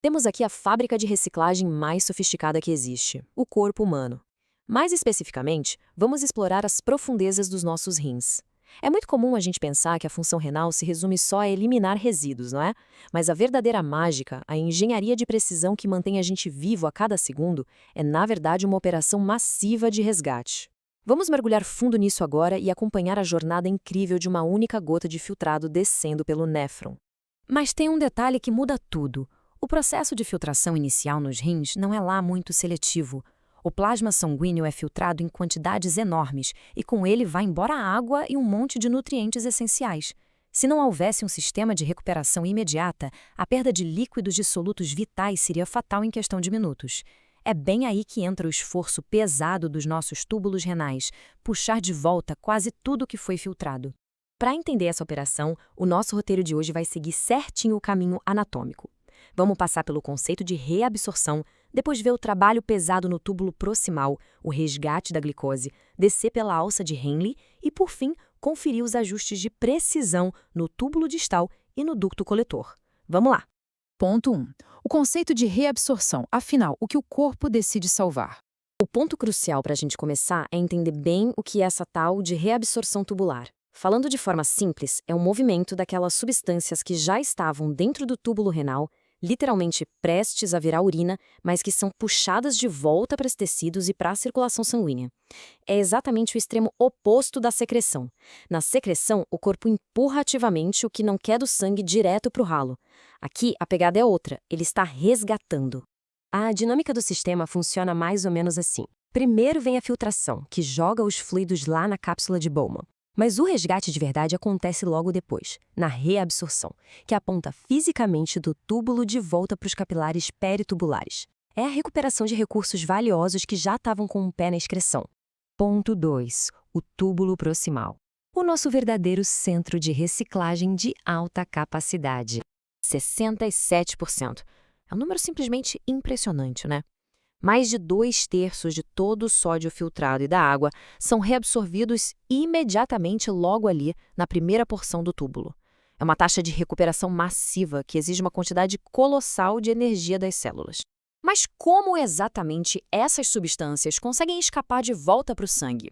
Temos aqui a fábrica de reciclagem mais sofisticada que existe, o corpo humano. Mais especificamente, vamos explorar as profundezas dos nossos rins. É muito comum a gente pensar que a função renal se resume só a eliminar resíduos, não é? Mas a verdadeira mágica, a engenharia de precisão que mantém a gente vivo a cada segundo, é na verdade uma operação massiva de resgate. Vamos mergulhar fundo nisso agora e acompanhar a jornada incrível de uma única gota de filtrado descendo pelo néfron. Mas tem um detalhe que muda tudo. O processo de filtração inicial nos rins não é lá muito seletivo. O plasma sanguíneo é filtrado em quantidades enormes e com ele vai embora a água e um monte de nutrientes essenciais. Se não houvesse um sistema de recuperação imediata, a perda de líquidos dissolutos vitais seria fatal em questão de minutos. É bem aí que entra o esforço pesado dos nossos túbulos renais, puxar de volta quase tudo que foi filtrado. Para entender essa operação, o nosso roteiro de hoje vai seguir certinho o caminho anatômico. Vamos passar pelo conceito de reabsorção, depois ver o trabalho pesado no túbulo proximal, o resgate da glicose, descer pela alça de Henle e, por fim, conferir os ajustes de precisão no túbulo distal e no ducto coletor. Vamos lá! Ponto 1. O conceito de reabsorção. Afinal, o que o corpo decide salvar? O ponto crucial para a gente começar é entender bem o que é essa tal de reabsorção tubular. Falando de forma simples, é um movimento daquelas substâncias que já estavam dentro do túbulo renal, literalmente prestes a virar urina, mas que são puxadas de volta para os tecidos e para a circulação sanguínea. É exatamente o extremo oposto da secreção. Na secreção, o corpo empurra ativamente o que não quer do sangue direto para o ralo. Aqui, a pegada é outra, ele está resgatando. A dinâmica do sistema funciona mais ou menos assim. Primeiro vem a filtração, que joga os fluidos lá na cápsula de Bowman. Mas o resgate de verdade acontece logo depois, na reabsorção, que aponta fisicamente do túbulo de volta para os capilares peritubulares. É a recuperação de recursos valiosos que já estavam com o pé na excreção. Ponto 2. O túbulo proximal. O nosso verdadeiro centro de reciclagem de alta capacidade. 67%. É um número simplesmente impressionante, né? Mais de 2/3 de todo o sódio filtrado e da água são reabsorvidos imediatamente logo ali, na primeira porção do túbulo. É uma taxa de recuperação massiva que exige uma quantidade colossal de energia das células. Mas como exatamente essas substâncias conseguem escapar de volta para o sangue?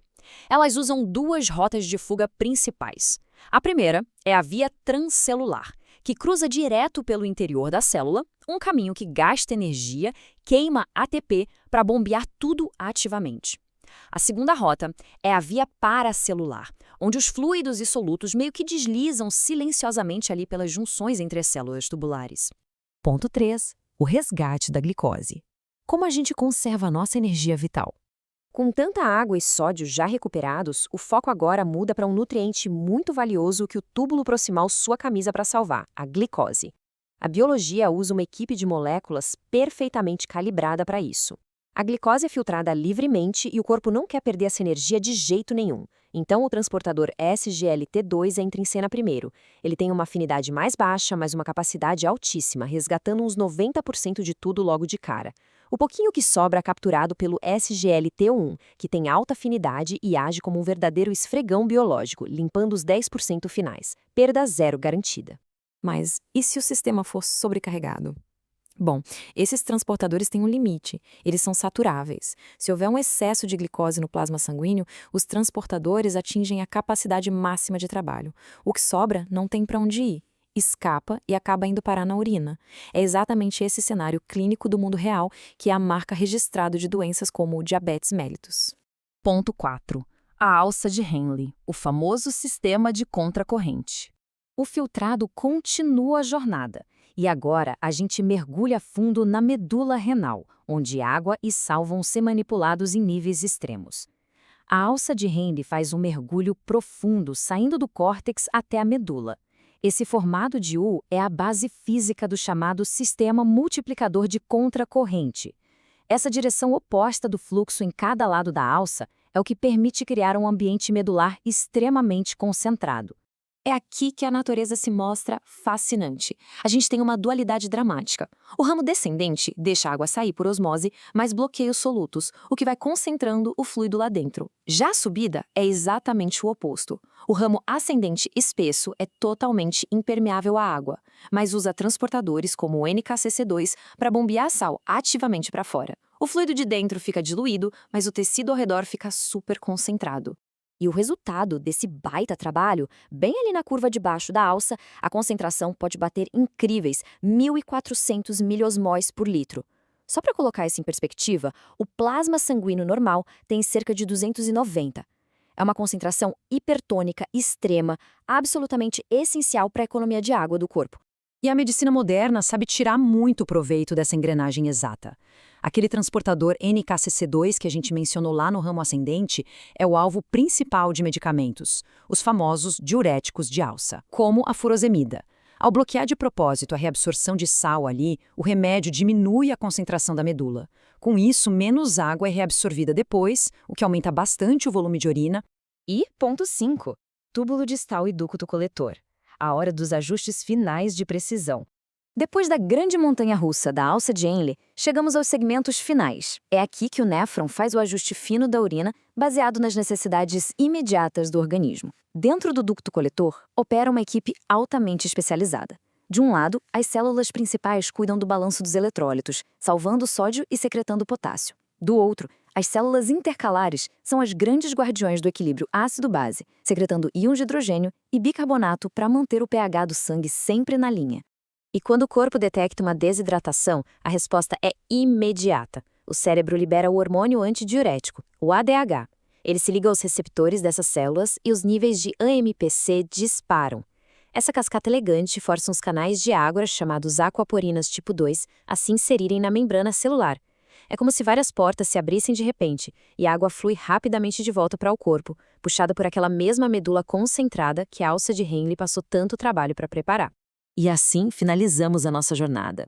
Elas usam duas rotas de fuga principais. A primeira é a via transcelular, que cruza direto pelo interior da célula, um caminho que gasta energia, queima ATP para bombear tudo ativamente. A segunda rota é a via paracelular, onde os fluidos e solutos meio que deslizam silenciosamente ali pelas junções entre as células tubulares. Ponto 3. O resgate da glicose. Como a gente conserva a nossa energia vital? Com tanta água e sódio já recuperados, o foco agora muda para um nutriente muito valioso que o túbulo proximal sua camisa para salvar, a glicose. A biologia usa uma equipe de moléculas perfeitamente calibrada para isso. A glicose é filtrada livremente e o corpo não quer perder essa energia de jeito nenhum. Então o transportador SGLT2 entra em cena primeiro. Ele tem uma afinidade mais baixa, mas uma capacidade altíssima, resgatando uns 90% de tudo logo de cara. O pouquinho que sobra é capturado pelo SGLT1, que tem alta afinidade e age como um verdadeiro esfregão biológico, limpando os 10% finais. Perda zero garantida. Mas e se o sistema for sobrecarregado? Bom, esses transportadores têm um limite. Eles são saturáveis. Se houver um excesso de glicose no plasma sanguíneo, os transportadores atingem a capacidade máxima de trabalho. O que sobra não tem para onde ir. Escapa e acaba indo parar na urina. É exatamente esse cenário clínico do mundo real que é a marca registrada de doenças como o diabetes mellitus. Ponto 4. A alça de Henle, o famoso sistema de contracorrente. O filtrado continua a jornada. E agora a gente mergulha fundo na medula renal, onde água e sal vão ser manipulados em níveis extremos. A alça de Henle faz um mergulho profundo, saindo do córtex até a medula. Esse formato de U é a base física do chamado sistema multiplicador de contracorrente. Essa direção oposta do fluxo em cada lado da alça é o que permite criar um ambiente medular extremamente concentrado. É aqui que a natureza se mostra fascinante. A gente tem uma dualidade dramática. O ramo descendente deixa a água sair por osmose, mas bloqueia os solutos, o que vai concentrando o fluido lá dentro. Já a subida é exatamente o oposto. O ramo ascendente espesso é totalmente impermeável à água, mas usa transportadores como o NKCC2 para bombear a sal ativamente para fora. O fluido de dentro fica diluído, mas o tecido ao redor fica super concentrado. E o resultado desse baita trabalho, bem ali na curva de baixo da alça, a concentração pode bater incríveis 1.400 miliosmóis por litro. Só para colocar isso em perspectiva, o plasma sanguíneo normal tem cerca de 290. É uma concentração hipertônica extrema, absolutamente essencial para a economia de água do corpo. E a medicina moderna sabe tirar muito proveito dessa engrenagem exata. Aquele transportador NKCC2 que a gente mencionou lá no ramo ascendente é o alvo principal de medicamentos, os famosos diuréticos de alça, como a furosemida. Ao bloquear de propósito a reabsorção de sal ali, o remédio diminui a concentração da medula. Com isso, menos água é reabsorvida depois, o que aumenta bastante o volume de urina. E, ponto 5, túbulo distal e ducto coletor. A hora dos ajustes finais de precisão. Depois da grande montanha-russa da alça de Henle, chegamos aos segmentos finais. É aqui que o néfron faz o ajuste fino da urina, baseado nas necessidades imediatas do organismo. Dentro do ducto coletor, opera uma equipe altamente especializada. De um lado, as células principais cuidam do balanço dos eletrólitos, salvando o sódio e secretando o potássio. Do outro, as células intercalares são as grandes guardiões do equilíbrio ácido-base, secretando íons de hidrogênio e bicarbonato para manter o pH do sangue sempre na linha. E quando o corpo detecta uma desidratação, a resposta é imediata. O cérebro libera o hormônio antidiurético, o ADH. Ele se liga aos receptores dessas células e os níveis de AMPC disparam. Essa cascata elegante força os canais de água, chamados aquaporinas tipo 2, a se inserirem na membrana celular. É como se várias portas se abrissem de repente e a água flui rapidamente de volta para o corpo, puxada por aquela mesma medula concentrada que a alça de Henle passou tanto trabalho para preparar. E assim finalizamos a nossa jornada.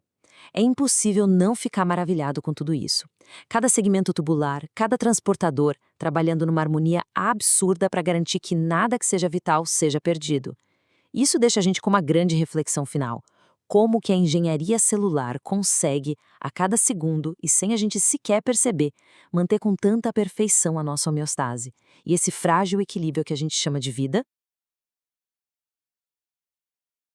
É impossível não ficar maravilhado com tudo isso. Cada segmento tubular, cada transportador, trabalhando numa harmonia absurda para garantir que nada que seja vital seja perdido. Isso deixa a gente com uma grande reflexão final. Como que a engenharia celular consegue, a cada segundo e sem a gente sequer perceber, manter com tanta perfeição a nossa homeostase e esse frágil equilíbrio que a gente chama de vida?